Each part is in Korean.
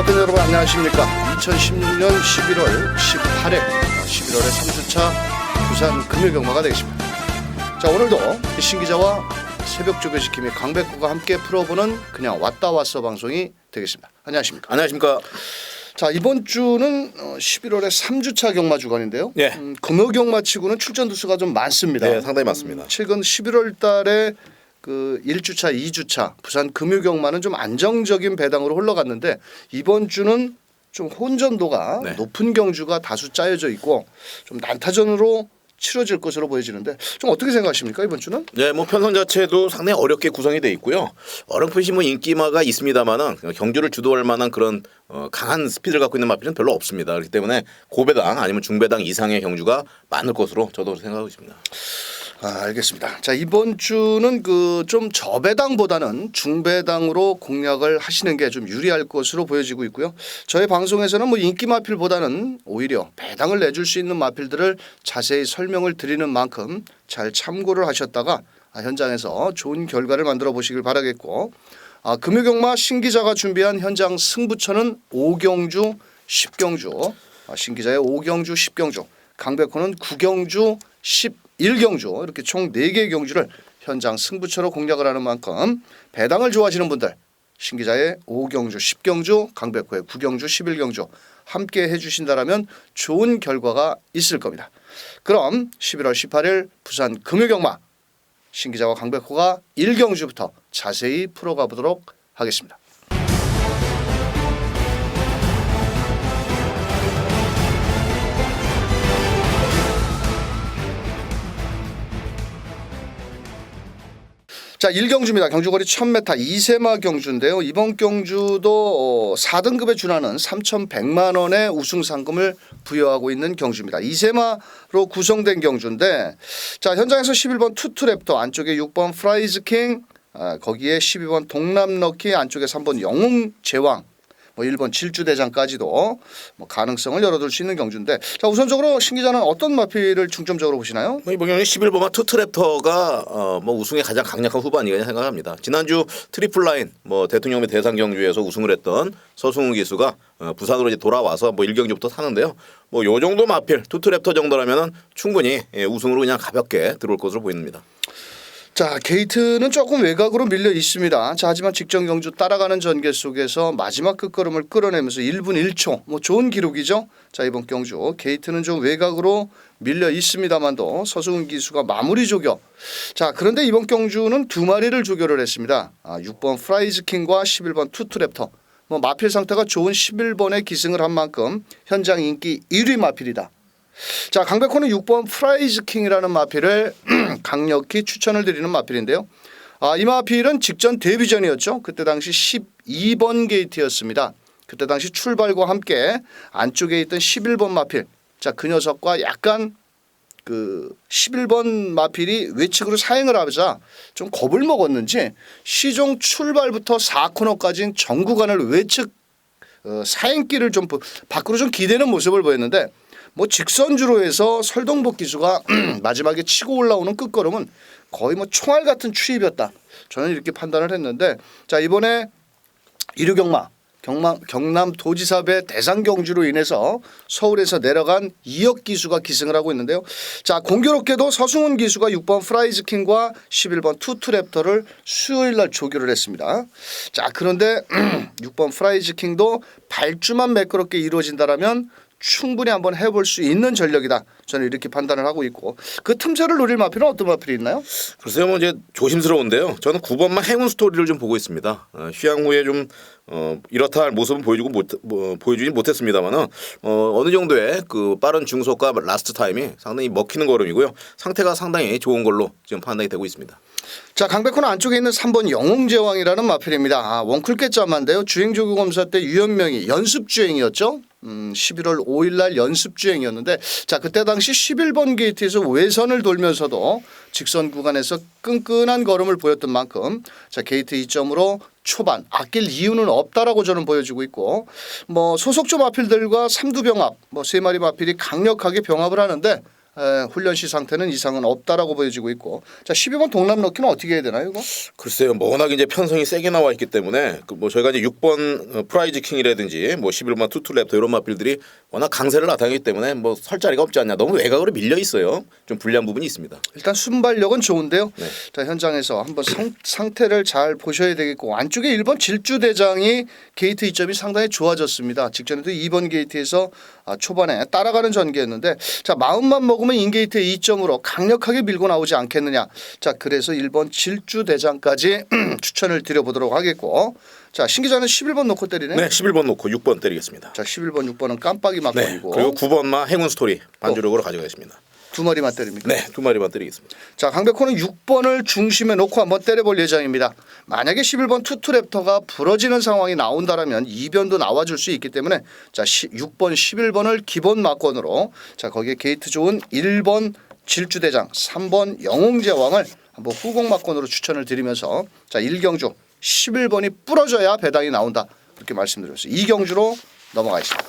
팬 여러분 안녕하십니까. 2016년 11월 18일 11월의 3주차 부산 금요경마가 되겠습니다. 자, 오늘도 신 기자와 새벽 조교시킴이 강백호가 함께 풀어보는 그냥 왔다 왔어 방송이 되겠습니다. 안녕하십니까. 안녕하십니까. 자, 이번 주는 11월의 3주차 경마 주간인데요. 예. 금요경마 치고는 출전 두수가 좀 많습니다. 네, 상당히 많습니다. 최근 11월 달에 그 1주차, 2주차 부산 금요경마는 좀 안정적인 배당으로 흘러갔는데 이번 주는 좀 혼전도가 네. 높은 경주가 다수 짜여져 있고 좀 난타전으로 치러질 것으로 보여지는데 좀 어떻게 생각하십니까 이번 주는? 네, 뭐 편성 자체도 상당히 어렵게 구성이 돼 있고요. 어렴풋이 뭐 인기마가 있습니다만은 경주를 주도할 만한 그런 강한 스피드를 갖고 있는 마필은 별로 없습니다. 그렇기 때문에 고배당 아니면 중배당 이상의 경주가 많을 것으로 저도 생각하고 있습니다. 알겠습니다. 자, 이번 주는 그 좀 저배당보다는 중배당으로 공략을 하시는 게 좀 유리할 것으로 보여지고 있고요. 저희 방송에서는 뭐 인기 마필보다는 오히려 배당을 내줄 수 있는 마필들을 자세히 설명을 드리는 만큼 잘 참고를 하셨다가 현장에서 좋은 결과를 만들어 보시길 바라겠고, 금요경마 신기자가 준비한 현장 승부처는 5경주 10경주, 신기자의 5경주 10경주, 강백호는 9경주 11경주 이렇게 총 4개의 경주를 현장 승부처로 공략을 하는 만큼 배당을 좋아하시는 분들 신기자의 5경주 10경주 강백호의 9경주 11경주 함께 해주신다라면 좋은 결과가 있을 겁니다. 그럼 11월 18일 부산 금요경마 신기자와 강백호가 1경주부터 자세히 풀어가 보도록 하겠습니다. 자, 1경주입니다. 경주거리 1000m 2세마 경주인데요. 이번 경주도 4등급에 준하는 3,100만 원의 우승 상금을 부여하고 있는 경주입니다. 2세마로 구성된 경주인데, 자, 현장에서 11번 투투랩터, 안쪽에 6번 프라이즈킹, 거기에 12번 동남럭키, 안쪽에 3번 영웅제왕, 뭐 1번 질주대장까지도 뭐 가능성을 열어둘 수 있는 경주인데, 자, 우선적으로 신 기자는 어떤 마필을 중점적으로 보시나요? 이번 경기 11번마 투트랩터가 뭐 우승에 가장 강력한 후반이라 생각합니다. 지난주 트리플라인 뭐 대통령의 대상 경주에서 우승을 했던 서승훈 기수가 부산으로 이제 돌아와서 뭐 1경주부터 타는데요. 뭐 요 정도 마필 투트랩터 정도라면은 충분히 우승으로 그냥 가볍게 들어올 것으로 보입니다. 자, 게이트는 조금 외곽으로 밀려 있습니다. 자, 하지만 직전 경주 따라가는 전개 속에서 마지막 끝걸음을 끌어내면서 1분 1초 뭐 좋은 기록이죠. 자, 이번 경주 게이트는 좀 외곽으로 밀려 있습니다만도 서승훈 기수가 마무리 조교. 자, 그런데 이번 경주는 두 마리를 조교를 했습니다. 6번 프라이즈킹과 11번 투투랩터. 뭐 마필 상태가 좋은 11번에 기승을 한 만큼 현장 인기 1위 마필이다. 자, 강백호는 6번 프라이즈킹이라는 마필을 강력히 추천을 드리는 마필인데요. 이 마필은 직전 데뷔전이었죠. 그때 당시 12번 게이트였습니다. 그때 당시 출발과 함께 안쪽에 있던 11번 마필. 자, 그 녀석과 약간 그 11번 마필이 외측으로 사행을 하자 좀 겁을 먹었는지 시종 출발부터 4코너까지는 전 구간을 외측 사행길을 좀 밖으로 좀 기대는 모습을 보였는데, 뭐 직선주로 해서 설동복 기수가 마지막에 치고 올라오는 끝걸음은 거의 뭐 총알 같은 추입이었다. 저는 이렇게 판단을 했는데, 자, 이번에 이류경마 경남 도지사배 대상 경주로 인해서 서울에서 내려간 이혁 기수가 기승을 하고 있는데요. 자, 공교롭게도 서승훈 기수가 6번 프라이즈킹과 11번 투투랩터를 수요일 날 조교를 했습니다. 자, 그런데 6번 프라이즈킹도 발주만 매끄럽게 이루어진다라면 충분히 한번 해볼 수 있는 전력이다. 저는 이렇게 판단을 하고 있고, 그 틈새를 노릴 마필은 어떤 마필이 있나요? 글쎄요, 뭐 이제 조심스러운데요. 저는 9번마 행운 스토리를 좀 보고 있습니다. 휴양 후에 좀 이렇다 할 모습은 보여주지 못했습니다만은 어느 정도의 그 빠른 중속과 라스트 타임이 상당히 먹히는 걸음이고요. 상태가 상당히 좋은 걸로 지금 판단이 되고 있습니다. 자, 강백호는 안쪽에 있는 3번 영웅제왕이라는 마필입니다. 원클깨짜만데요. 주행조교 검사 때 유현명이 연습주행이었죠. 11월 5일 날 연습주행이었는데, 자, 그때 당시 11번 게이트에서 외선을 돌면서도 직선 구간에서 끈끈한 걸음을 보였던 만큼, 자, 게이트 2점으로 초반 아낄 이유는 없다라고 저는 보여지고 있고, 뭐 소속조 마필들과 삼두병합 뭐 세 마리 마필이 강력하게 병합을 하는데 훈련 시 상태는 이상은 없다라고 보여지고 있고. 자 12번 동남 넣기는 어떻게 해야 되나요 이거? 글쎄요, 뭐 워낙 이제 편성이 세게 나와 있기 때문에 뭐 저희가 이제 6번 프라이즈 킹이라든지 뭐 11번 투투랩터 이런 마필들이 워낙 강세를 나타내기 때문에 뭐 설 자리가 없지 않냐. 너무 외곽으로 밀려 있어요. 좀 불리한 부분이 있습니다. 일단 순발력은 좋은데요. 네. 자 현장에서 한번 상태를 잘 보셔야 되겠고 안쪽에 1번 질주대장이 게이트 이점이 상당히 좋아졌습니다. 직전에도 2번 게이트에서 초반에 따라가는 전개였는데 자 마음만 먹으면 인게이트의 2점으로 강력하게 밀고 나오지 않겠느냐. 자 그래서 1번 질주대장까지 추천을 드려보도록 하겠고 자 신기자는 11번 놓고 때리네. 네, 11번 놓고 6번 때리겠습니다. 자 11번 6번은 깜빡이 네, 막걸리고 그리고 9번만 행운 스토리 반주력으로 가져가겠습니다. 두 마리만 때립니까? 네, 두 마리만 때리겠습니다. 자 강백호는 6번을 중심에 놓고 한번 때려볼 예정입니다. 만약에 11번 투투랩터가 부러지는 상황이 나온다라면 2변도 나와줄 수 있기 때문에 자 6번 11번을 기본 막권으로 자 거기에 게이트 좋은 1번 질주대장 3번 영웅제왕을 한번 후공 막권으로 추천을 드리면서 자 1경주 11번이 부러져야 배당이 나온다 그렇게 말씀드렸어요. 2경주로 넘어가겠습니다.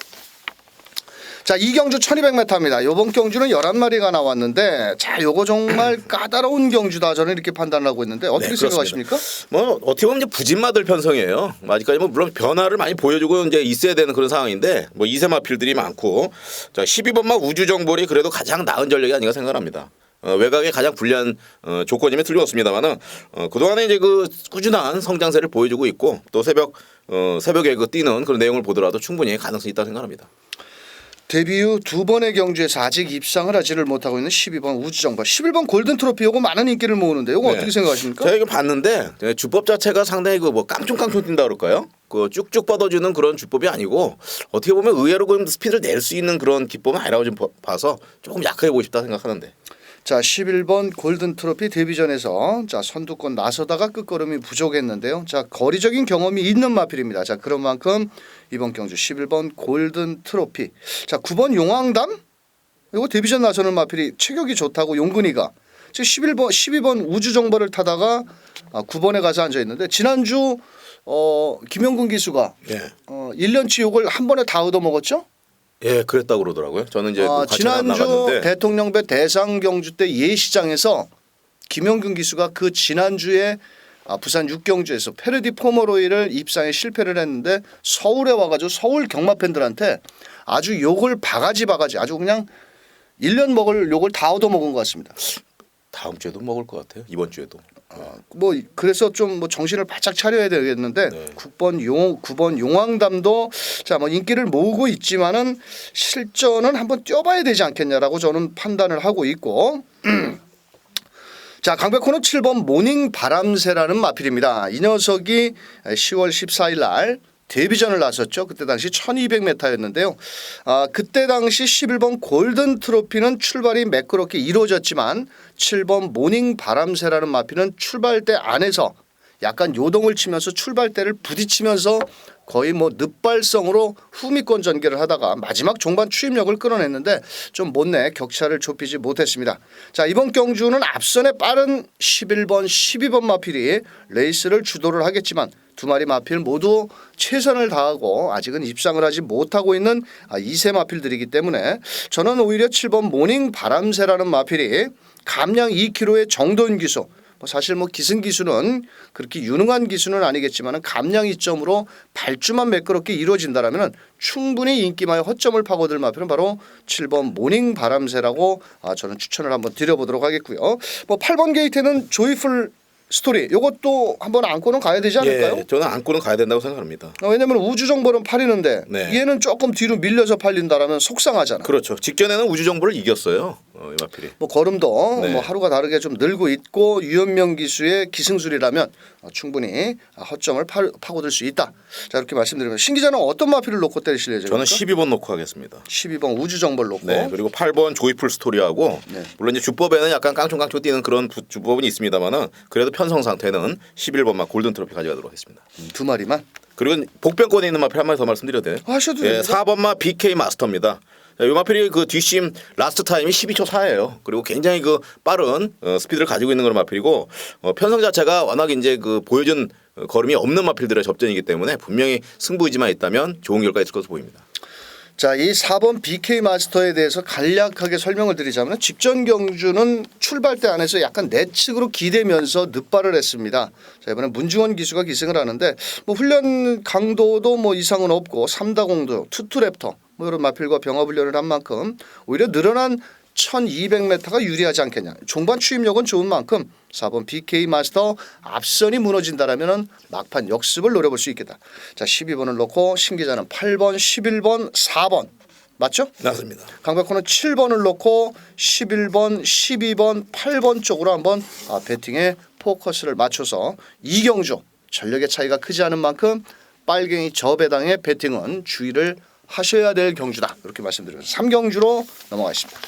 자, 이 경주 1200m입니다. 이번 경주는 11마리가 나왔는데 자, 요거 정말 까다로운 경주다. 저는 이렇게 판단을 하고 있는데 어떻게 네, 생각하십니까? 뭐 어떻게 보면 이제 부진마들 편성이에요. 아직까지 뭐 물론 변화를 많이 보여주고 이제 있어야 되는 그런 상황인데 뭐 이세 마필들이 많고 자 12번마 우주정볼이 그래도 가장 나은 전력이 아닌가 생각합니다. 외곽에 가장 불리한 조건임에 틀림없습니다만은 그동안에 이제 그 꾸준한 성장세를 보여주고 있고 또 새벽에 그 뛰는 그런 내용을 보더라도 충분히 가능성이 있다고 생각합니다. 데뷔 후 두 번의 경주에서 아직 입상을 하지를 못하고 있는 12번 우주정벌 11번 골든트로피 요거 많은 인기를 모으는데 요거 네. 어떻게 생각하십니까? 제가 이거 봤는데 주법 자체가 상당히 그 뭐 깡총깡총 뛴다 그럴까요? 그 쭉쭉 뻗어주는 그런 주법이 아니고 어떻게 보면 의외로 그 스피드를 낼 수 있는 그런 기법은 아니라고 좀 봐서 조금 약하게 보고 싶다 생각하는데. 자 11번 골든트로피 데뷔전에서 자 선두권 나서다가 끝걸음이 부족했는데요. 자 거리적인 경험이 있는 마필입니다. 자 그런 만큼 이번 경주 11번 골든트로피 자 9번 용왕담 이거 데뷔전 나서는 마필이 체격이 좋다고 용근이가 지금 12번 우주정벌을 타다가 9번에 가서 앉아 있는데 지난주 김영근 기수가 예. 1년치 욕을 한 번에 다 얻어먹었죠? 예, 그랬다고 그러더라고요. 저는 이제 같이 안 지난주 나갔는데 대통령배 대상 경주 때 예시장에서 김영균 기수가 그 지난주에 부산 6경주에서 페르디 포머로이를 입상에 실패를 했는데 서울에 와가지고 서울 경마 팬들한테 아주 욕을 바가지 아주 그냥 1년 먹을 욕을 다 얻어먹은 것 같습니다. 다음 주에도 먹을 것 같아요. 이번 주에도. 뭐 그래서 좀 뭐 정신을 바짝 차려야 되겠는데 네. 9번 용왕담도 자 뭐 인기를 모으고 있지만은 실전은 한번 뛰어봐야 되지 않겠냐라고 저는 판단을 하고 있고 자 강백호는 7번 모닝 바람새라는 마필입니다. 이 녀석이 10월 14일 날 데뷔전을 나섰죠. 그때 당시 1200m였는데요. 그때 당시 11번 골든 트로피는 출발이 매끄럽게 이루어졌지만 7번 모닝 바람새라는 마피는 출발대 안에서 약간 요동을 치면서 출발대를 부딪히면서 거의 뭐 늪발성으로 후미권 전개를 하다가 마지막 종반 추임력을 끌어냈는데 좀 못내 격차를 좁히지 못했습니다. 자 이번 경주는 앞선에 빠른 11번 12번 마필이 레이스를 주도를 하겠지만 두 마리 마필 모두 최선을 다하고 아직은 입상을 하지 못하고 있는 이세 마필들이기 때문에 저는 오히려 7번 모닝 바람새라는 마필이 감량 2kg의 정도인 기수 사실 뭐 기승 기수는 그렇게 유능한 기수는 아니겠지만 감량 2점으로 발주만 매끄럽게 이루어진다라면 충분히 인기마의 허점을 파고들 마필은 바로 7번 모닝 바람새라고 저는 추천을 한번 드려보도록 하겠고요. 뭐 8번 게이트는 조이풀 스토리 이것도 한번 안고는 가야 되지 않을까요? 예, 저는 안고는 가야 된다고 생각합니다. 왜냐하면 우주정보는 팔리는데 네. 얘는 조금 뒤로 밀려서 팔린다라면 속상하잖아. 그렇죠. 직전에는 우주정보를 이겼어요. 이 마필이. 뭐 걸음도 네. 뭐 하루가 다르게 좀 늘고 있고 유현명 기수의 기승술이라면 충분히 허점을 파고들 수 있다. 자 이렇게 말씀드리면 신 기자는 어떤 마필을 놓고 때리실 예정입니까? 저는 12번 놓고 하겠습니다. 12번 우주정보를 놓고 네, 그리고 8번 조이풀 스토리하고 네. 물론 이제 주법에는 약간 깡총깡총 뛰는 그런 주법은 있습니다만은 그래도 편성 상태는 11번만 골든 트로피 가져가도록 하겠습니다. 두 마리만 그리고 복변권에 있는 마필 한 마리 더 말씀드려도 돼요? 하셔도 예, 됩니다. 4번마 BK 마스터입니다. 이 마필이 그 뒷심 라스트 타임이 12초 4예요. 그리고 굉장히 그 빠른 스피드를 가지고 있는 그런 마필이고 편성 자체가 워낙 이제 그 보여준 걸음이 없는 마필들의 접전이기 때문에 분명히 승부 의지만 있다면 좋은 결과 있을 것으로 보입니다. 자, 이 4번 BK 마스터에 대해서 간략하게 설명을 드리자면 직전 경주는 출발대 안에서 약간 내측으로 기대면서 늑발을 했습니다. 자, 이번에 문중원 기수가 기승을 하는데 뭐 훈련 강도도 뭐 이상은 없고 3다공도, 투투랩터 뭐 이런 마필과 병합 훈련을 한 만큼 오히려 늘어난 1200m가 유리하지 않겠냐. 종반 추임력은 좋은 만큼 4번 BK 마스터 앞선이 무너진다라면 막판 역습을 노려볼 수 있겠다. 자, 12번을 놓고 신 기자는 8번, 11번, 4번 맞죠? 맞습니다. 강백호는 7번을 놓고 11번, 12번, 8번 쪽으로 한번 배팅에 포커스를 맞춰서 이경주 전력의 차이가 크지 않은 만큼 빨갱이 저배당의 배팅은 주의를 하셔야 될 경주다. 이렇게 말씀드리면서 3경주로 넘어가겠습니다.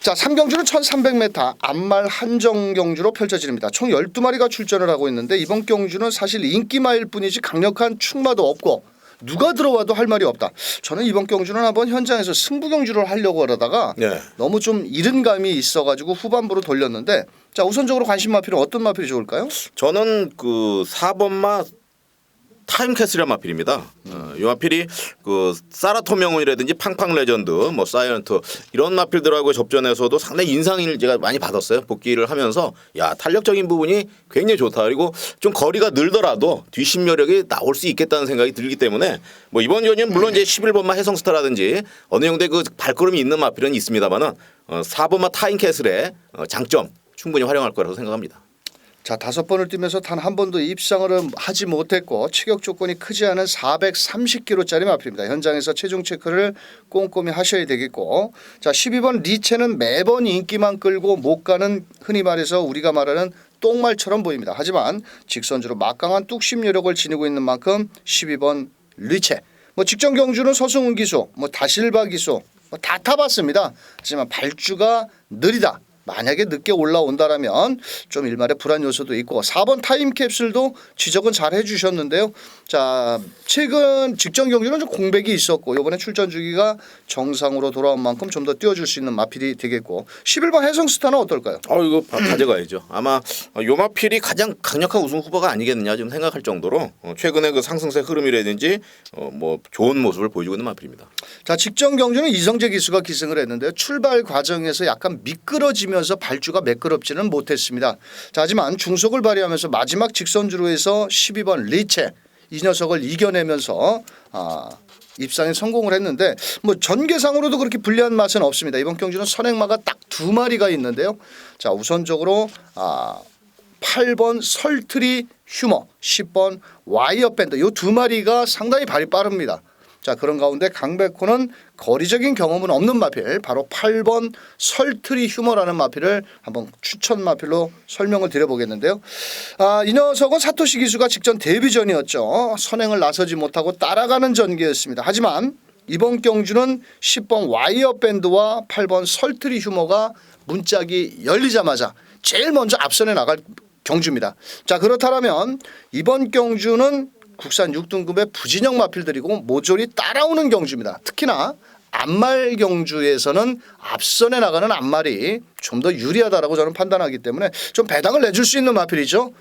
자, 3경주는 1300m 앞말 한정 경주로 펼쳐집니다. 총 12마리가 출전을 하고 있는데 이번 경주는 사실 인기마일 뿐이지 강력한 충마도 없고 누가 들어와도 할 말이 없다. 저는 이번 경주는 한번 현장에서 승부 경주를 하려고 하다가 네. 너무 좀 이른 감이 있어가지고 후반부로 돌렸는데 자, 우선적으로 관심 마필은 어떤 마필이 좋을까요? 저는 그 4번마 타임캐슬이란 마필입니다. 이 마필이 그 사라토 명운이라든지 팡팡 레전드, 뭐 사이언트 이런 마필들하고 접전에서도 상당히 인상을 제가 많이 받았어요. 복귀를 하면서 야 탄력적인 부분이 굉장히 좋다. 그리고 좀 거리가 늘더라도 뒷심여력이 나올 수 있겠다는 생각이 들기 때문에 뭐 이번 경기는 물론 이제 11번마 해성스타라든지 어느 정도의 그 발걸음이 있는 마필은 있습니다만은 4번마 타임캐슬의 장점 충분히 활용할 거라고 생각합니다. 자, 5번을 뛰면서 단 한 번도 입상을 하지 못했고 체격 조건이 크지 않은 430kg짜리 마필입니다. 현장에서 체중 체크를 꼼꼼히 하셔야 되겠고 자, 12번 리체는 매번 인기만 끌고 못 가는 흔히 말해서 우리가 말하는 똥말처럼 보입니다. 하지만 직선주로 막강한 뚝심 여력을 지니고 있는 만큼 12번 리체 뭐 직전 경주는 서승훈 기수 뭐 다실바 기수 뭐 다 타봤습니다. 하지만 발주가 느리다. 만약에 늦게 올라온다라면 좀 일말의 불안 요소도 있고 4번 타임캡슐도 지적은 잘 해주셨는데요. 자, 최근 직전 경기는 좀 공백이 있었고 이번에 출전 주기가 정상으로 돌아온 만큼 좀 더 띄워줄 수 있는 마필이 되겠고 11번 해성스타는 어떨까요? 이거 가져가야죠. 아마 요 마필이 가장 강력한 우승 후보가 아니겠느냐 좀 생각할 정도로 최근에 그 상승세 흐름이라든지 뭐 좋은 모습을 보여주고 있는 마필입니다. 자, 직전 경주는 이성재 기수가 기승을 했는데요. 출발 과정에서 약간 미끄러지면서 발주가 매끄럽지는 못했습니다. 자, 하지만 중속을 발휘하면서 마지막 직선주로에서 12번 리체 이 녀석을 이겨내면서 입상에 성공을 했는데 뭐 전개상으로도 그렇게 불리한 맛은 없습니다. 이번 경주는 선행마가 딱 2마리가 있는데요. 자, 우선적으로 8번 설트리 휴머, 10번 와이어 밴드 이 2마리가 상당히 발이 빠릅니다. 자, 그런 가운데 강백호는 거리적인 경험은 없는 마필 바로 8번 설트리 휴머라는 마필을 한번 추천 마필로 설명을 드려보겠는데요. 이 녀석은 사토시 기수가 직전 데뷔전이었죠. 선행을 나서지 못하고 따라가는 전개였습니다. 하지만 이번 경주는 10번 와이어 밴드와 8번 설트리 휴머가 문짝이 열리자마자 제일 먼저 앞선에 나갈 경주입니다. 자, 그렇다면 이번 경주는 국산 6등급의 부진형 마필들이고 모조리 따라오는 경주입니다. 특히나 앞말 경주에서는 앞선에 나가는 앞말이 좀 더 유리하다라고 저는 판단하기 때문에 좀 배당을 내줄 수 있는 마필이죠.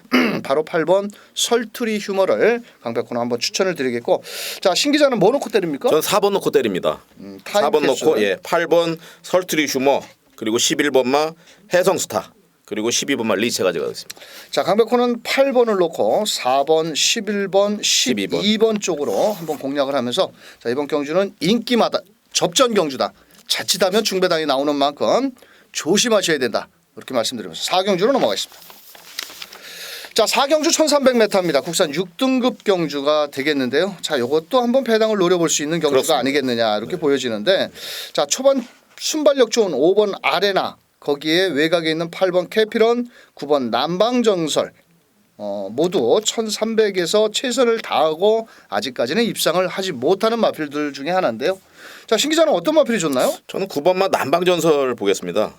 바로 8번 설투리 휴머를 강백호는 한번 추천을 드리겠고 자, 신 기자는 뭐 놓고 때립니까? 저는 4번 놓고 때립니다. 4번 놓고 8번 설트리 휴머 그리고 11번마 해성스타 그리고 12번만 리체 가져가겠습니다. 자, 강백호는 8번을 놓고 4번, 11번, 12번 쪽으로 한번 공략을 하면서 자, 이번 경주는 인기마다 접전 경주다. 자칫하면 중배당이 나오는 만큼 조심하셔야 된다. 이렇게 말씀드리면서 4경주로 넘어가겠습니다. 자, 4경주 1300m입니다. 국산 6등급 경주가 되겠는데요. 자, 이것도 한번 배당을 노려볼 수 있는 경주가 그렇습니다. 아니겠느냐 이렇게 보여지는데 자, 초반 순발력 좋은 5번 아레나 거기에 외곽에 있는 8번 캐피런, 9번 남방전설 모두 1300에서 최선을 다하고 아직까지는 입상을 하지 못하는 마필들 중에 하나인데요. 자, 신 기자는 어떤 마필이 좋나요? 저는 9번마 남방전설 보겠습니다.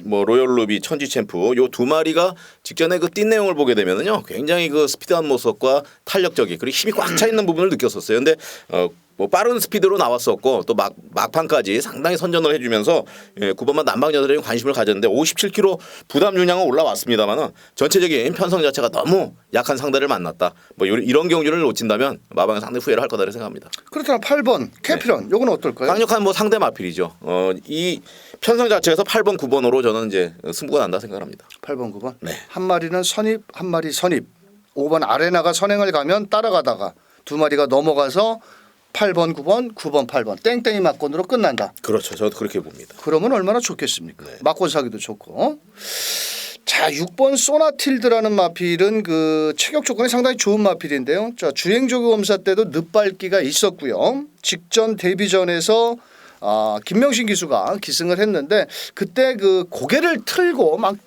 뭐 로열루비, 천지챔프 요 2마리가 직전에 그 뛴 내용을 보게 되면은요 굉장히 그 스피드한 모습과 탄력적인 그리고 힘이 꽉 차 있는 부분을 느꼈었어요. 근데 뭐 빠른 스피드로 나왔었고 또 막판까지 상당히 선전을 해주면서 9번만 남방여들에게 관심을 가졌는데 57kg 부담 윤량은 올라왔습니다만은 전체적인 편성 자체가 너무 약한 상대를 만났다. 뭐 이런 경주를 놓친다면 마방은 상당히 후회를 할 거다 생각합니다. 그렇다면 8번 캐피런 요건 어떨까요? 강력한 뭐 상대 마필이죠. 이 편성 자체에서 8번, 9번으로 저는 이제 승부가 난다 생각합니다. 8번 9번. 네. 한 마리는 선입 한 마리 선입. 5번 아레나가 선행을 가면 따라가다가 두 마리가 넘어가서 8번 9번 9번 8번 땡땡이 막건으로 끝난다. 그렇죠. 저도 그렇게 봅니다. 그러면 얼마나 좋겠습니까? 네. 막건 사기도 좋고. 자, 6번 소나틸드라는 마필은 그 체격 조건이 상당히 좋은 마필인데요. 자, 주행조교 검사 때도 늦밟기가 있었고요. 직전 데뷔전에서 김명신 기수가 기승을 했는데 그때 그 고개를 틀고 막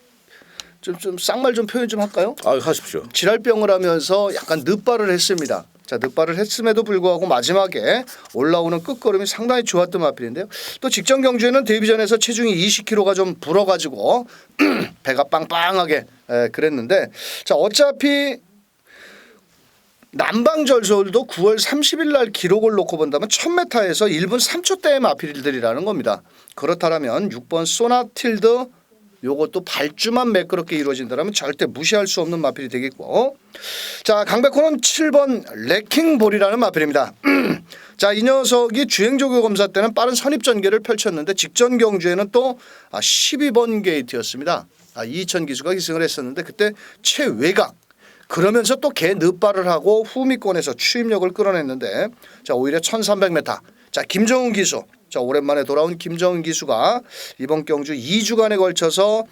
좀 쌍말 좀 표현 좀 할까요? 하십시오. 지랄병을 하면서 약간 늦발을 했습니다. 자, 늦발을 했음에도 불구하고 마지막에 올라오는 끝걸음이 상당히 좋았던 마필인데요. 또 직전 경주에는 데뷔전에서 체중이 20kg가 좀 불어가지고 배가 빵빵하게 그랬는데 자, 어차피 남방절서울도 9월 30일 날 기록을 놓고 본다면 1000m에서 1분 3초대의 마필들이라는 겁니다. 그렇다면 6번 소나틸드 요것도 발주만 매끄럽게 이루어진다면 절대 무시할 수 없는 마필이 되겠고 자 강백호는 7번 레킹볼이라는 마필입니다. 자, 이 녀석이 주행조교 검사 때는 빠른 선입 전개를 펼쳤는데 직전 경주에는 또 12번 게이트였습니다. 이천 기수가 기승을 했었는데 그때 최외곽 그러면서 또 개 늦발을 하고 후미권에서 추임력을 끌어냈는데 자 오히려 1300m 자 김정은 기수 자 오랜만에 돌아온 김정은 기수가 이번 경주 2주간에 걸쳐서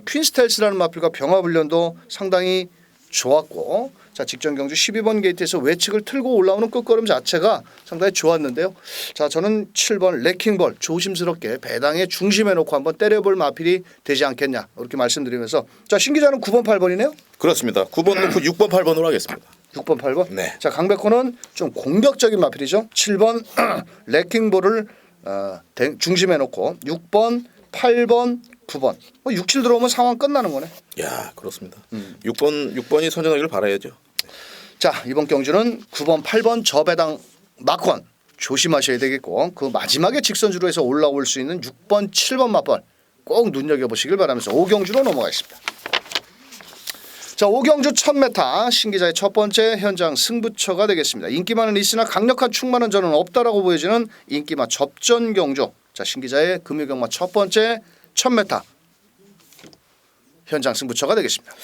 퀸스텔스라는 마필과 병합훈련도 상당히 좋았고 자 직전 경주 12번 게이트에서 외측을 틀고 올라오는 끝걸음 자체가 상당히 좋았는데요. 자 저는 7번 레킹볼 조심스럽게 배당에 중심에 놓고 한번 때려볼 마필이 되지 않겠냐 이렇게 말씀드리면서 자 신 기자는 9번 8번이네요. 그렇습니다. 9번 놓고 6번 8번으로 하겠습니다. 6번 8번. 네. 자 강백호는 좀 공격적인 마필이죠. 7번 레킹볼을 중심에 놓고 6번 8번 9번 6, 7 들어오면 상황 끝나는 거네. 야 그렇습니다. 6번이 선전하기를 바라야죠. 자 이번 경주는 9번 8번 저배당 막권 조심하셔야 되겠고 그 마지막에 직선주로 해서 올라올 수 있는 6번 7번 맞벌 꼭 눈여겨보시길 바라면서 5경주로 넘어가겠습니다. 자 5경주 1000m 신기자의 첫 번째 현장 승부처가 되겠습니다. 인기만은 있으나 강력한 충만한 전은 없다라고 보여지는 인기만 접전 경주. 자 신기자의 금요경마 첫 번째 1000m 현장 승부처가 되겠습니다.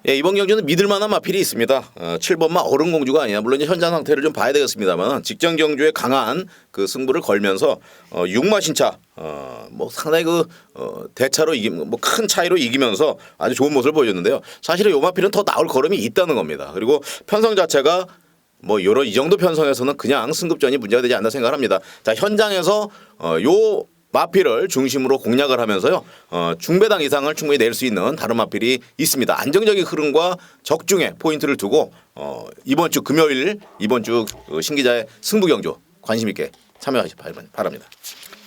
예, 이번 경주는 믿을만한 마필이 있습니다. 7번마 얼음공주가 아니야. 물론 이제 현장 상태를 좀 봐야 되겠습니다만 직전 경주에 강한 그 승부를 걸면서 6마 신차 뭐 상당히 대차로 뭐 큰 차이로 이기면서 아주 좋은 모습을 보여줬는데요. 사실은 요 마필은 더 나올 걸음이 있다는 겁니다. 그리고 편성 자체가 뭐 여러 이 정도 편성에서는 그냥 승급전이 문제가 되지 않나 생각합니다. 자 현장에서 요 마필을 중심으로 공략을 하면서요 중배당 이상을 충분히 낼 수 있는 다른 마필이 있습니다. 안정적인 흐름과 적중에 포인트를 두고 이번 주 금요일 이번 주 신기자의 승부 경주 관심 있게 참여하시기 바랍니다.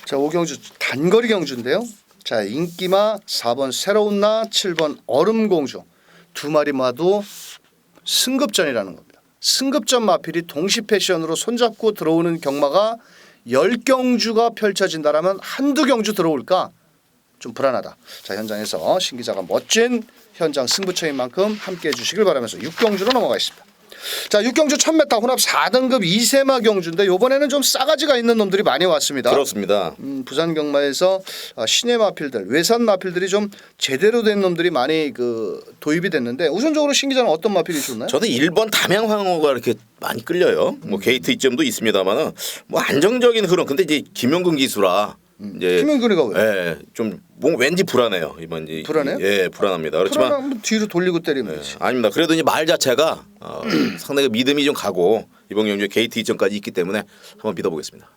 자 5경주 단거리 경주인데요. 자 인기마 4번 새로운 나 7번 얼음공주 두 마리마도 승급전이라는 겁니다. 승급전 마필이 동시 패션으로 손잡고 들어오는 경마가 10경주가 펼쳐진다라면 한두 경주 들어올까 좀 불안하다. 자 현장에서 신 기자가 멋진 현장 승부처인 만큼 함께해 주시길 바라면서 6경주로 넘어가겠습니다. 자 6경주 1000m 혼합 4등급 이세마 경주인데 이번에는 좀 싸가지가 있는 놈들이 많이 왔습니다. 그렇습니다. 부산 경마에서 신예 마필들 외산 마필들이 좀 제대로 된 놈들이 많이 도입이 됐는데 우선적으로 신 기자는 어떤 마필이 좋나요? 저는 1번 담양황어가 이렇게 많이 끌려요. 뭐 게이트 이점도 있습니다만은 뭐 안정적인 흐름. 근데 이제 김영근 기수라 이제 김영근이가 왜? 예, 좀 뭔가 왠지 불안해요 이번. 불안해요? 예, 불안합니다. 그렇지만 불안하면 뒤로 돌리고 때리면 되지. 아닙니다. 그래도 이제 말 자체가 상당히 믿음이 좀 가고 이번 경주에 게이트 이점까지 있기 때문에 한번 믿어보겠습니다.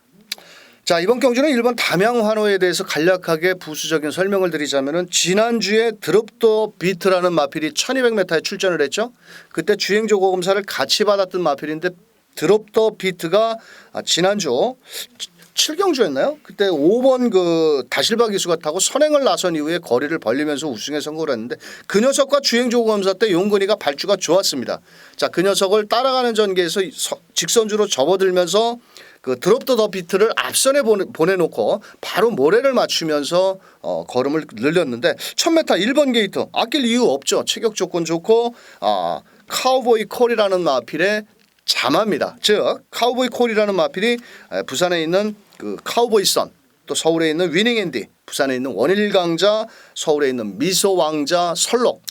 자 이번 경주는 1번 담양환호에 대해서 간략하게 부수적인 설명을 드리자면은 지난주에 드롭더 비트라는 마필이 1200m에 출전을 했죠. 그때 주행조고 검사를 같이 받았던 마필인데 드롭더 비트가 지난주 7경주였나요? 그때 5번 다실바 기수가 타고 선행을 나선 이후에 거리를 벌리면서 우승에 성공을 했는데 그 녀석과 주행조고 검사 때 용근이가 발주가 좋았습니다. 자 그 녀석을 따라가는 전개에서 직선주로 접어들면서 그 드롭 더 비트를 앞선에 보내놓고 바로 모래를 맞추면서 걸음을 늘렸는데 1000m 1번 게이트 아낄 이유 없죠. 체격 조건 좋고 카우보이 콜이라는 마필의 자마입니다. 즉 카우보이 콜이라는 마필이 부산에 있는 그 카우보이 선 또 서울에 있는 위닝 앤디 부산에 있는 원일 강자 서울에 있는 미소 왕자 설록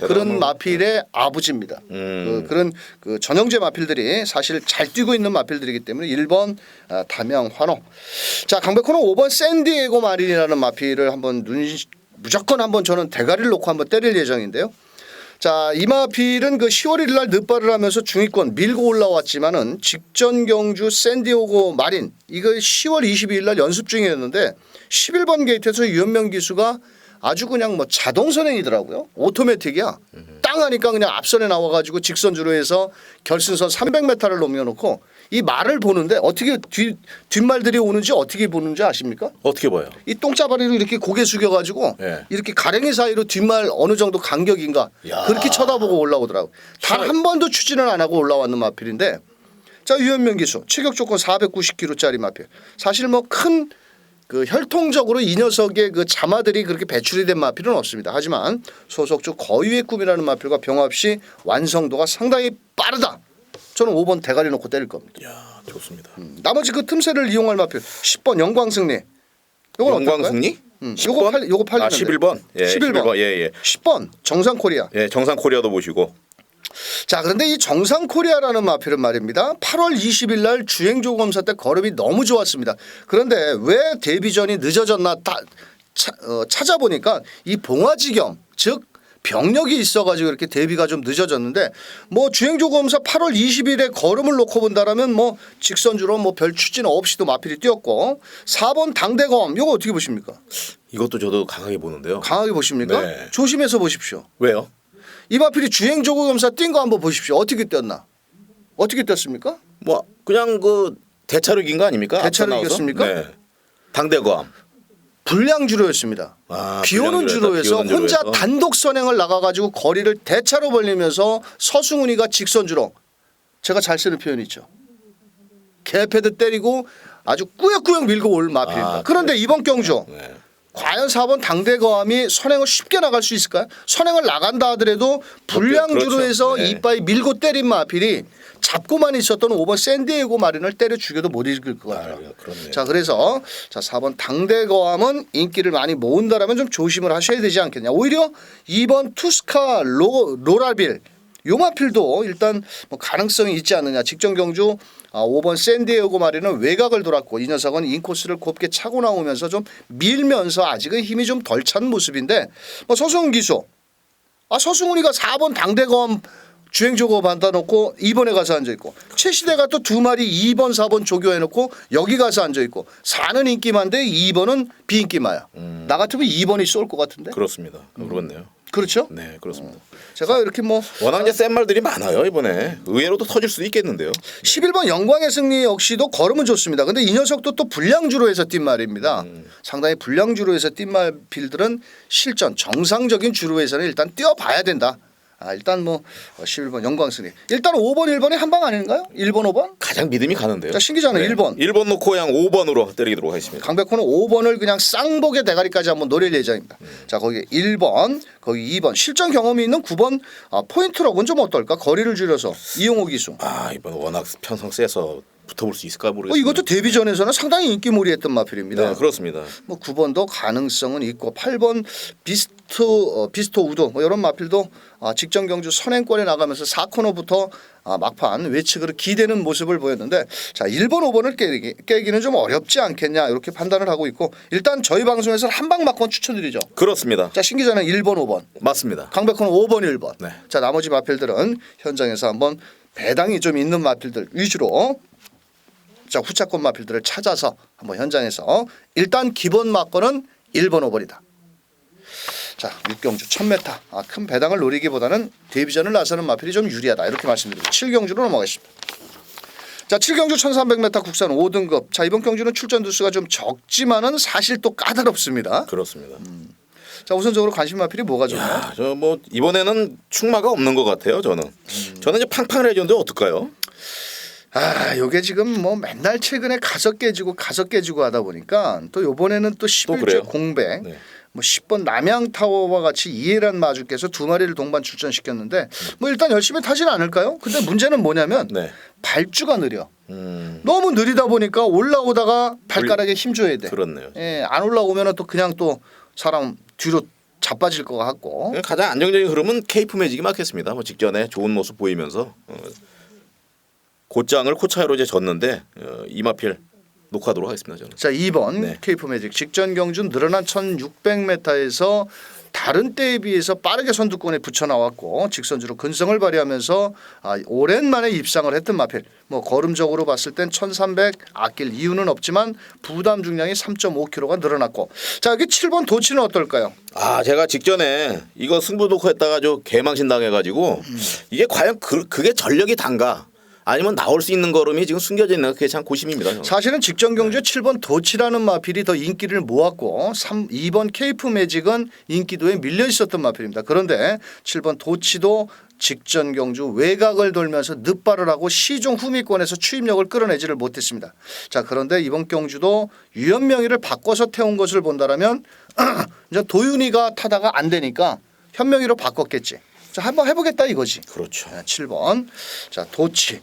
그런 마필의 아버지입니다. 그런 그 전형제 마필들이 사실 잘 뛰고 있는 마필들이기 때문에 1번 담양 환호. 자 강백호는 5번 샌디에고 마린이라는 마필을 한번 무조건 한번 저는 대가리를 놓고 한번 때릴 예정인데요. 자, 이 마필은 그 10월 1일 날 늪발을 하면서 중위권 밀고 올라왔지만은 직전 경주 샌디에고 마린 이거 10월 22일 날 연습 중이었는데 11번 게이트에서 유현명 기수가 아주 그냥 뭐 자동 선행이더라고요. 오토매틱이야. 땅 하니까 그냥 앞선에 나와가지고 직선주로 해서 결승선 300m를 넘겨놓고 이 말을 보는데 어떻게 뒷말들이 오는지 어떻게 보는지 아십니까? 어떻게 봐요? 이 똥짜바리로 이렇게 고개 숙여가지고 이렇게 가랭이 사이로 뒷말 어느 정도 간격인가 그렇게 쳐다보고 올라오더라고. 단 한 번도 추진을 안 하고 올라왔는 마필인데 자 유현명 기수 체격 조건 490kg짜리 마필. 사실 뭐 큰 그 혈통적으로 이 녀석의 그 자마들이 그렇게 배출이 된 마필은 없습니다. 하지만 소속주 거위의 꿈이라는 마필과 병합 시 완성도가 상당히 빠르다. 저는 5번 대가리 놓고 때릴 겁니다. 야 좋습니다. 나머지 그 틈새를 이용할 마필 10번 영광승리. 요건 영광승리? 요거 8년. 11번. 예, 11번. 예. 10번 정상코리아. 예, 정상코리아도 보시고. 자 그런데 이 정상코리아라는 마필은 말입니다. 8월 20일 날 주행조 검사 때 걸음이 너무 좋았습니다. 그런데 왜 데뷔전이 늦어졌나 찾아보니까 이 봉화지경 즉 병력이 있어가지고 이렇게 데뷔가 좀 늦어졌는데 뭐 주행조 검사 8월 20일에 걸음을 놓고 본다라면 뭐 직선주로 뭐 별 추진 없이도 마필이 뛰었고 4번 당대검 이거 어떻게 보십니까? 이것도 저도 강하게 보는데요. 강하게 보십니까? 네. 조심해서 보십시오. 왜요? 이 마필이 주행조고 검사 뛴 거 한번 보십시오. 어떻게 뛰었나? 어떻게 뛰었습니까? 뭐 그냥 그 대차력인 거 아닙니까? 대차력이었습니까? 네. 당대검. 불량주로였습니다. 비오는 주로에서 혼자 단독 선행을 나가가지고 거리를 대차로 벌리면서 서승훈이가 직선주로 제가 잘 쓰는 표현이 있죠. 개패드 때리고 아주 꾸역꾸역 밀고 올 마필입니다. 그런데 이번 경주 과연 4번 당대검이 선행을 쉽게 나갈 수 있을까요? 선행을 나간다 하더라도 불량주로 해서 이빠이 밀고 때린 마필이 잡고만 있었던 5번 샌디에고 마린을 때려 죽여도 못 이길 것 같아요. 자 그래서 자 4번 당대검은 인기를 많이 모은다라면 좀 조심을 하셔야 되지 않겠냐. 오히려 2번 투스카 로라빌 요 마필도 일단 뭐 가능성이 있지 않느냐. 직전 경주 5번 샌디에고 마린은 외곽을 돌았고 이 녀석은 인코스를 곱게 차고 나오면서 좀 밀면서 아직은 힘이 좀 덜 찬 모습인데 뭐 서승훈 기수 서승훈이가 4번 당대검 주행조거 받아놓고 2번에 가서 앉아있고 최시대가 또 두 마리 2번 4번 조교해놓고 여기 가서 앉아있고 4는 인기만데 2번은 비인기마야. 나 같으면 2번이 쏠 것 같은데. 그렇습니다. 그렇네요. 그렇죠? 네 그렇습니다. 제가 이렇게 뭐 워낙 이제 센 말들이 많아요 이번에. 의외로도 터질 수도 있겠는데요. 11번 영광의 승리 역시도 걸음은 좋습니다. 근데 이 녀석도 또 불량주로 해서 뛴 말입니다. 상당히 불량주로 해서 뛴 말필들은 실전 정상적인 주로에서는 일단 뛰어봐야 된다. 일단 뭐 11번 영광승리. 일단 5번 1번이 한 방 아닌가요? 1번 5번? 가장 믿음이 가는데요. 자 신기자는 1번. 1번 놓고 그냥 5번으로 때리도록 하겠습니다. 강백호는 5번을 그냥 쌍복의 대가리까지 한번 노릴 예정입니다. 자 거기 1번 거기 2번 실전 경험이 있는 9번 포인트록은 좀 어떨까? 거리를 줄여서 이용호 기수. 이번 워낙 편성 세서 붙어볼 수 있을까 모르겠어요. 이것도 데뷔전에서는 상당히 인기몰이했던 마필입니다. 네 그렇습니다. 뭐 9번도 가능성은 있고 8번 비스토 우도 뭐 이런 마필도 직전 경주 선행권에 나가면서 4코너부터 막판 외측으로 기대는 모습을 보였는데 자 1번 5번을 깨기는 좀 어렵지 않겠냐 이렇게 판단을 하고 있고 일단 저희 방송에서 한 방 막권 추천드리죠. 그렇습니다. 자 신기자는 1번 5번 맞습니다. 강백호는 5번 1번. 네. 자 나머지 마필들은 현장에서 한번 배당이 좀 있는 마필들 위주로 자 후차권 마필들을 찾아서 한번 현장에서 일단 기본 막권은 1번 5번이다. 자 6경주 1000m 큰 배당을 노리기보다는 데뷔전을 나서는 마필이 좀 유리하다 이렇게 말씀드리고 7경주로 넘어가겠습니다. 자 7경주 1300m 국산 5등급 자 이번 경주는 출전 두수가 좀 적지만은 사실 또 까다롭습니다. 그렇습니다. 자 우선적으로 관심 마필이 뭐가 좋나요? 저 뭐 이번에는 충마가 없는 것 같아요. 저는 이제 팡팡 레전드 어떨까요? 요게 지금 뭐 맨날 최근에 가서 깨지고 하다 보니까 또 요번에는 또 그래요? 11조 공백 네. 뭐 10번 남양타워와 같이 이해란 마주께서 두 마리를 동반 출전시켰는데 뭐 일단 열심히 타진 않을까요? 근데 문제는 뭐냐면 네. 발주가 느려. 너무 느리다 보니까 올라오다가 발가락에 힘 줘야 돼. 그렇네요. 예, 안 올라오면 또 그냥 또 사람 뒤로 자빠질 것 같고. 가장 안정적인 흐름은 케이프 매직이 맞겠습니다. 뭐 직전에 좋은 모습 보이면서 곧장을 코차이로 이제 졌는데 이마필 녹화하도록 하겠습니다. 저는. 자 2번 네. 케이프 매직 직전 경주 늘어난 1600m에서 다른 때에 비해서 빠르게 선두권에 붙여 나왔고 직선주로 근성을 발휘하면서 오랜만에 입상을 했던 마필. 뭐 걸음적으로 봤을 땐 1300 아낄 이유는 없지만 부담 중량이 3.5kg가 늘어났고 자 여기 7번 도치는 어떨까요? 제가 직전에 이거 승부 녹화했다가 저 개망신 당해가지고 이게 과연 그게 전력이 단가 아니면 나올 수 있는 걸음이 지금 숨겨져 있는 그게 참 고심입니다. 저는. 사실은 직전 경주에 7번 도치라는 마필이 더 인기를 모았고 2번 케이프 매직은 인기도에 밀려 있었던 마필입니다. 그런데 7번 도치도 직전 경주 외곽을 돌면서 늑발을 하고 시종 후미권에서 추임력을 끌어내지를 못했습니다. 자 그런데 이번 경주도 유현명이를 바꿔서 태운 것을 본다라면 이제 도윤이가 타다가 안 되니까 현명이로 바꿨겠지. 자 한번 해보겠다 이거지. 그렇죠. 7번 자 도치.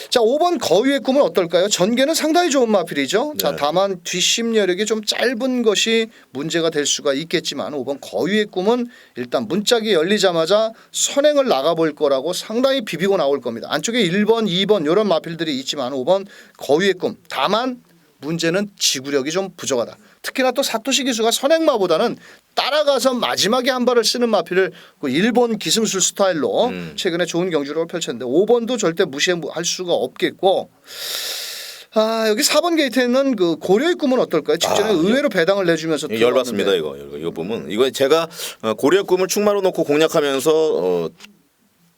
자 5번 거위의 꿈은 어떨까요? 전개는 상당히 좋은 마필이죠. 자 네. 다만 뒷심 여력이 좀 짧은 것이 문제가 될 수가 있겠지만 5번 거위의 꿈은 일단 문짝이 열리자마자 선행을 나가볼 거라고 상당히 비비고 나올 겁니다. 안쪽에 1번 2번 이런 마필들이 있지만 5번 거위의 꿈 다만 문제는 지구력이 좀 부족하다. 특히나 또 사토시 기수가 선행마보다는 따라가서 마지막에 한 발을 쓰는 마필을 그 일본 기승술 스타일로 최근에 좋은 경주를 펼쳤는데 5번도 절대 무시할 수가 없겠고 여기 4번 게이트에는 그 고려의 꿈은 어떨까요? 직전에 의외로 배당을 내주면서 열받습니다 이거 보면 이거 제가 고려 꿈을 충마로 놓고 공략하면서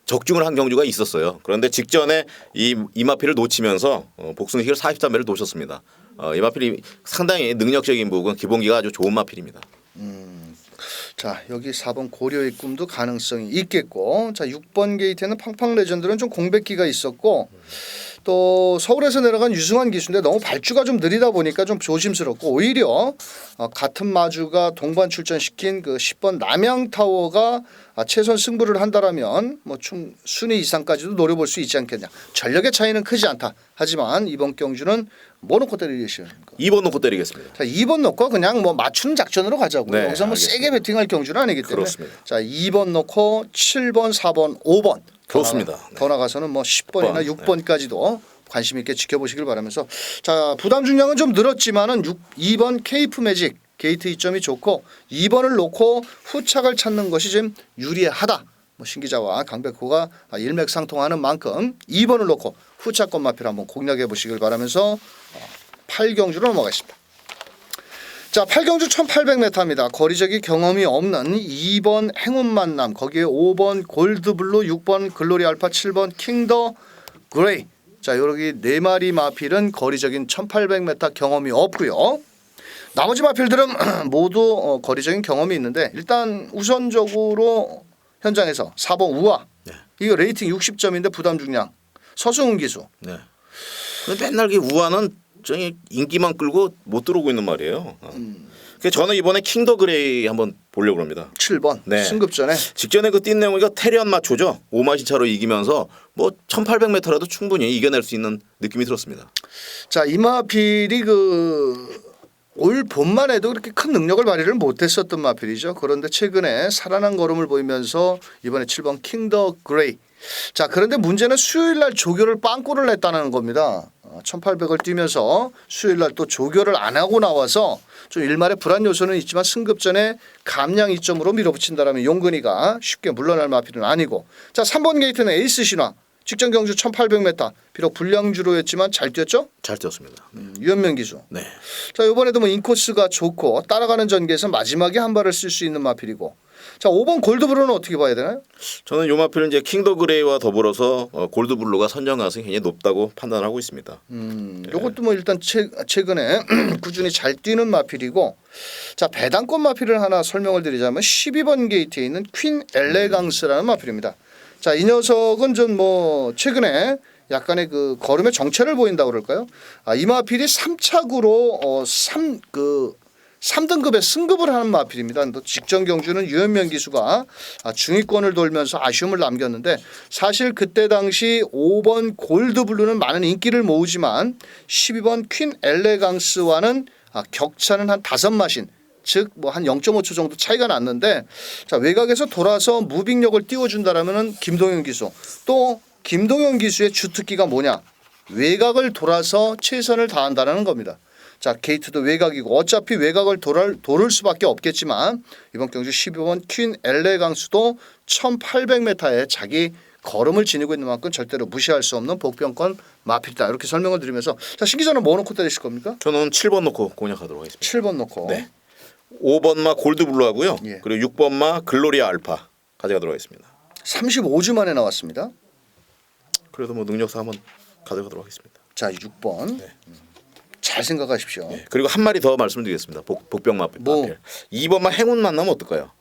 적중을 한 경주가 있었어요. 그런데 직전에 이마필을 놓치면서 복승식을 43회를 놓쳤습니다. 이마필이 상당히 능력적인 부분 기본기가 아주 좋은 마필입니다. 자 여기 4번 고려의 꿈도 가능성이 있겠고 자 6번 게이트에는 팡팡 레전드는 좀 공백기가 있었고 또 서울에서 내려간 유승환 기수인데 너무 발주가 좀 느리다 보니까 좀 조심스럽고 오히려 같은 마주가 동반 출전시킨 그 10번 남양타워가 최선 승부를 한다라면 뭐 총 순위 이상까지도 노려볼 수 있지 않겠냐. 전력의 차이는 크지 않다. 하지만 이번 경주는 뭐 놓고 때리시는가? 2번 놓고 때리겠습니다. 자 2번 놓고 그냥 뭐 맞추는 작전으로 가자고요. 네, 여기서 뭐 알겠습니다. 세게 배팅할 경주는 아니기 때문에 그렇습니다. 자 2번 놓고 7번 4번 5번 좋습니다. 더 나가서는 뭐 10번이나 6번까지도 관심 있게 지켜보시길 바라면서 자 부담 중량은 좀 늘었지만은 2번 케이프 매직 게이트 이점이 좋고 2번을 놓고 후착을 찾는 것이 좀 유리하다. 뭐 신기자와 강백호가 일맥상통하는 만큼 2번을 놓고 후착권 마필 한번 공략해 보시길 바라면서 8경주로 넘어가겠습니다. 자 8경주 1800m입니다. 거리적인 경험이 없는 2번 행운 만남 거기에 5번 골드블루 6번 글로리 알파 7번 킹더 그레이 자 여기 네 마리 마필은 거리적인 1800m 경험이 없고요. 나머지 마필들은 모두 거리적인 경험이 있는데 일단 우선적으로 현장에서 4번 우아 이거 레이팅 60점인데 부담 중량 서승훈 기수. 네. 근데 맨날 그 우아는 저기 인기만 끌고 못 들어오고 있는 말이에요. 그래서 저는 이번에 킹더 그레이 한번 보려고 합니다. 7번 네. 승급전에 직전에 그 뛴 내용이 테리언 마초죠. 5마시 차로 이기면서 뭐 1800m라도 충분히 이겨낼 수 있는 느낌이 들었습니다. 자 이마필이 올 봄만 해도 그렇게 큰 능력을 발휘를 못했었던 마필이죠. 그런데 최근에 살아난 걸음을 보이면서 이번에 7번 킹더 그레이. 자 그런데 문제는 수요일 날 조교를 빵꾸를 냈다는 겁니다. 1800을 뛰면서 수요일 날 또 조교를 안 하고 나와서 좀 일말의 불안 요소는 있지만 승급전에 감량 이점으로 밀어붙인다라면 용근이가 쉽게 물러날 마필은 아니고 자 3번 게이트는 에이스 신화 직전 경주 1800m 비록 불량주로였지만 잘 뛰었죠? 잘 뛰었습니다. 유현명 기수. 네. 자 이번에도 뭐 인코스가 좋고 따라가는 전개에서 마지막에 한 발을 쓸 수 있는 마필이고 자 5번 골드브루는 어떻게 봐야 되나요? 저는 요 마필은 이제 킹더 그레이와 더불어서 골드블루가 선정 가능성이 굉장히 높다고 판단하고 있습니다. 요것도 뭐 일단 최근에 꾸준히 잘 뛰는 마필이고 자 배당권 마필을 하나 설명을 드리자면 12번 게이트에 있는 퀸 엘레강스라는 마필입니다. 자 이 녀석은 전 뭐 최근에 약간의 그 걸음의 정체를 보인다고 그럴까요? 이 마필이 3착으로 3등급에 승급을 하는 마필입니다. 또 직전 경주는 유현명 기수가 중위권을 돌면서 아쉬움을 남겼는데 사실 그때 당시 5번 골드블루는 많은 인기를 모으지만 12번 퀸 엘레강스와는 격차는 한 5마신 즉 뭐 한 0.5초 정도 차이가 났는데 자 외곽에서 돌아서 무빙력을 띄워준다라면은 김동현 기수 또 김동현 기수의 주특기가 뭐냐 외곽을 돌아서 최선을 다한다는 겁니다. 자 게이트도 외곽이고 어차피 외곽을 돌을 수밖에 없겠지만 이번 경주 12번 퀸 엘레강스도 1800m에 자기 걸음을 지니고 있는 만큼 절대로 무시할 수 없는 복병권 마필이다 이렇게 설명을 드리면서 자 신 기자는 뭐 놓고 때리실 겁니까? 저는 7번 놓고 공략하도록 하겠습니다. 7번 놓고 네. 5번마 골드블루 하고요. 예. 그리고 6번마 글로리아 알파 가져가도록 하겠습니다. 35주 만에 나왔습니다. 그래도 뭐 능력사 한번 가져가도록 하겠습니다. 자 6번 잘 생각하십시오. 네. 그리고 한 마리 더 말씀드리겠습니다. 복병 마필. 뭐? 2번마 행운 만나면 어떨까요?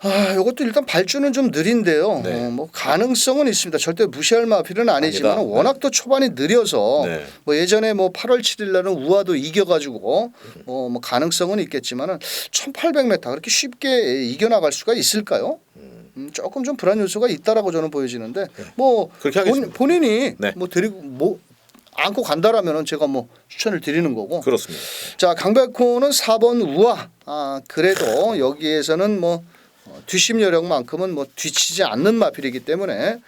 이것도 일단 발주는 좀 느린데요. 네. 뭐 가능성은 있습니다. 절대 무시할 마필은 아니지만 아니다. 워낙 또 초반이 느려서 네. 뭐 예전에 뭐 8월 7일 날은 우아도 이겨가지고 뭐 가능성은 있겠지만은 1800m 그렇게 쉽게 이겨나갈 수가 있을까요? 조금 좀 불안 요소가 있다라고 저는 보여지는데 뭐 그렇게 하겠습니다. 본인이 네. 뭐 데리고 뭐 안고 간다라면은 제가 뭐 추천을 드리는 거고. 그렇습니다. 자 강백호는 4번 우아. 그래도 여기에서는 뭐 뒷심 여력만큼은 뭐 뒤치지 않는 마필이기 때문에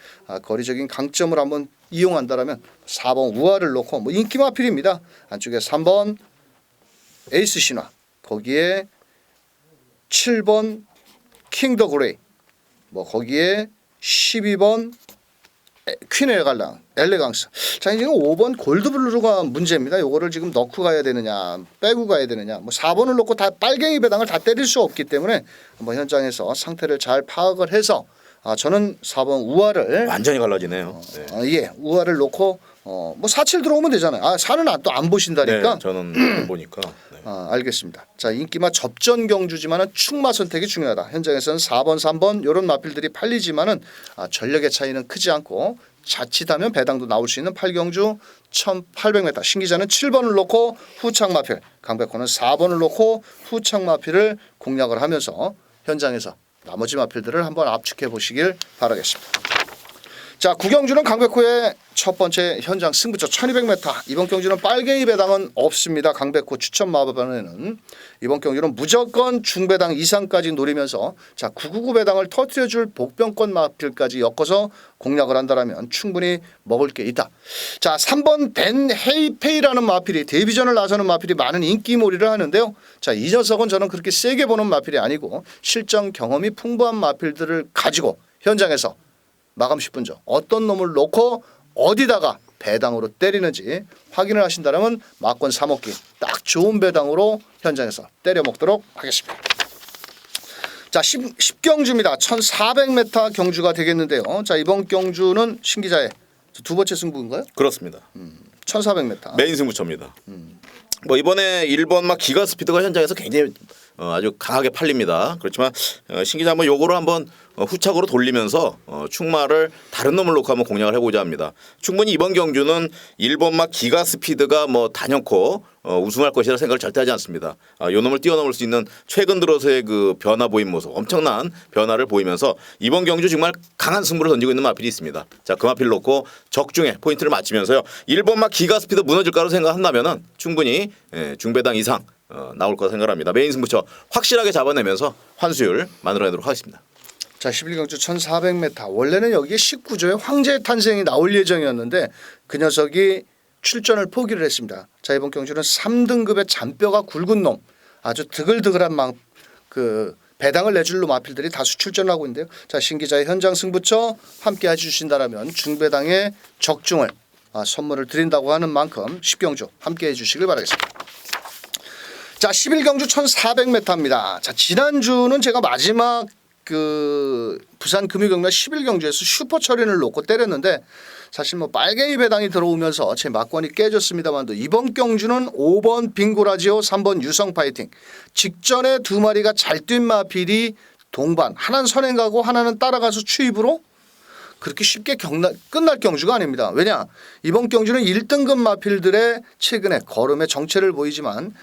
거리적인 강점을 한번 이용한다라면 4번 우아를 놓고 뭐 인기 마필입니다. 안쪽에 3번 에이스 신화 거기에 7번 킹 더 그레이 뭐 거기에 12번 퀸 엘레강스. 자 이제 5번 골드블루가 문제입니다. 요거를 지금 넣고 가야 되느냐 빼고 가야 되느냐 뭐 4번을 놓고 다 빨갱이 배당을 다 때릴 수 없기 때문에 뭐 현장에서 상태를 잘 파악을 해서 저는 4번 우아를 완전히 갈라지네요. 네. 예 우아를 놓고 뭐 4-7 들어오면 되잖아요. 4는 또 안 보신다니까. 네, 저는 안 보니까. 네. 알겠습니다. 자 인기마 접전 경주지만은 축마 선택이 중요하다. 현장에서는 4번, 3번 이런 마필들이 팔리지만은 전력의 차이는 크지 않고 자칫하면 배당도 나올 수 있는 8경주 1800m 신 기자는 7번을 놓고 후착 마필 강백호는 4번을 놓고 후착 마필을 공략을 하면서 현장에서 나머지 마필들을 한번 압축해 보시길 바라겠습니다. 자 구경주는 강백호의 첫 번째 현장 승부처 1200m 이번 경주는 빨갱이 배당은 없습니다. 강백호 추천 마법에는 이번 경주는 무조건 중배당 이상까지 노리면서 자 999 배당을 터뜨려줄 복병권 마필까지 엮어서 공략을 한다면 충분히 먹을 게 있다. 자 3번 댄 헤이페이라는 마필이 데뷔전을 나서는 마필이 많은 인기몰이를 하는데요. 자 이 녀석은 저는 그렇게 세게 보는 마필이 아니고 실전 경험이 풍부한 마필들을 가지고 현장에서 마감 10분 전 어떤 놈을 놓고 어디다가 배당으로 때리는지 확인을 하신다면 막권 사먹기 딱 좋은 배당으로 현장에서 때려 먹도록 하겠습니다. 자 10경주입니다. 1400m 경주가 되겠는데요. 자 이번 경주는 신 기자의 두 번째 승부인가요? 그렇습니다. 1400m 메인 승부처입니다. 뭐 이번에 1번 막 기가 스피드가 현장에서 굉장히 아주 강하게 팔립니다. 그렇지만 신 기자 한번 요거를 한번 후착으로 돌리면서 충마를 다른 놈을 놓고 한번 공략을 해보자 합니다. 충분히 이번 경주는 1번 막 기가 스피드가 뭐 단연코 우승할 것이라 생각을 절대 하지 않습니다. 요 놈을 뛰어넘을 수 있는 최근 들어서의 그 변화 보인 모습 엄청난 변화를 보이면서 이번 경주 정말 강한 승부를 던지고 있는 마필이 있습니다. 자, 그 마필 놓고 적중에 포인트를 맞추면서요. 1번 막 기가 스피드 무너질까로 생각한다면은 충분히 중배당 이상 나올 거라 생각합니다. 메인 승부처 확실하게 잡아내면서 환수율 만들어내도록 하겠습니다. 자 11경주 1400m 원래는 여기에 19조의 황제의 탄생이 나올 예정이었는데 그 녀석이 출전을 포기를 했습니다. 자 이번 경주는 3등급의 잔뼈가 굵은 놈 아주 드글드글한 그 배당을 내줄 놈 마필들이 다수 출전하고 있는데요. 자 신 기자의 현장 승부처 함께 해주신다면 중배당의 적중을 선물을 드린다고 하는 만큼 10경주 함께 해주시길 바라겠습니다. 자 11경주 1400m입니다. 자 지난주는 제가 마지막 그 부산 금유경매 11경주에서 슈퍼 처린을 놓고 때렸는데 사실 뭐 빨갱이 배당이 들어오면서 제 막권이 깨졌습니다만도 이번 경주는 5번 빙고라지오 3번 유성 파이팅 직전에 두 마리가 잘 뛴 마필이 동반 하나는 선행 가고 하나는 따라가서 추입으로 그렇게 쉽게 끝날 경주가 아닙니다. 왜냐? 이번 경주는 1등급 마필들의 최근에 걸음의 정체를 보이지만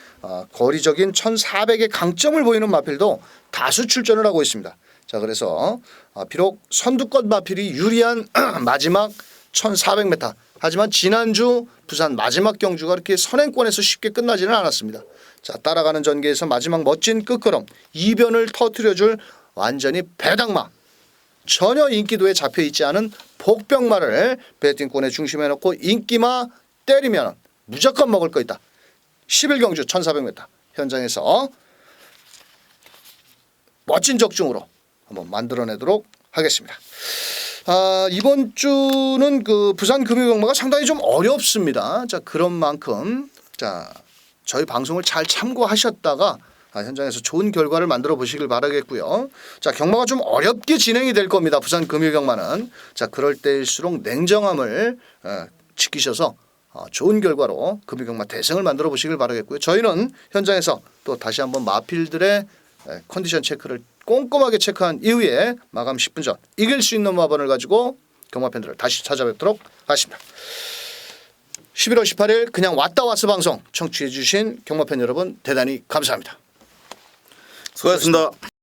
거리적인 1400의 강점을 보이는 마필도 다수 출전을 하고 있습니다. 자, 그래서 비록 선두권 마필이 유리한 마지막 1400m, 하지만 지난주 부산 마지막 경주가 그렇게 선행권에서 쉽게 끝나지는 않았습니다. 자, 따라가는 전개에서 마지막 멋진 끝걸음 이변을 터뜨려줄 완전히 배당마, 전혀 인기도에 잡혀있지 않은 복병마를 배팅권의 중심에 놓고 인기마 때리면 무조건 먹을 거 있다. 11경주 1400m 현장에서 멋진 적중으로 한번 만들어내도록 하겠습니다. 이번 주는 그 부산 금요경마가 상당히 좀 어렵습니다. 자, 그런 만큼 자, 저희 방송을 잘 참고하셨다가 현장에서 좋은 결과를 만들어 보시길 바라겠고요. 자, 경마가 좀 어렵게 진행이 될 겁니다. 부산 금요경마는. 자, 그럴 때일수록 냉정함을 지키셔서 좋은 결과로 금요경마 대승을 만들어 보시길 바라겠고요. 저희는 현장에서 또 다시 한번 마필들의 컨디션 체크를 꼼꼼하게 체크한 이후에 마감 10분 전 이길 수 있는 마번을 가지고 경마 팬들을 다시 찾아뵙도록 하겠습니다. 11월 18일 그냥 왔다 왔어 방송 청취해 주신 경마 팬 여러분 대단히 감사합니다. 수고하셨습니다.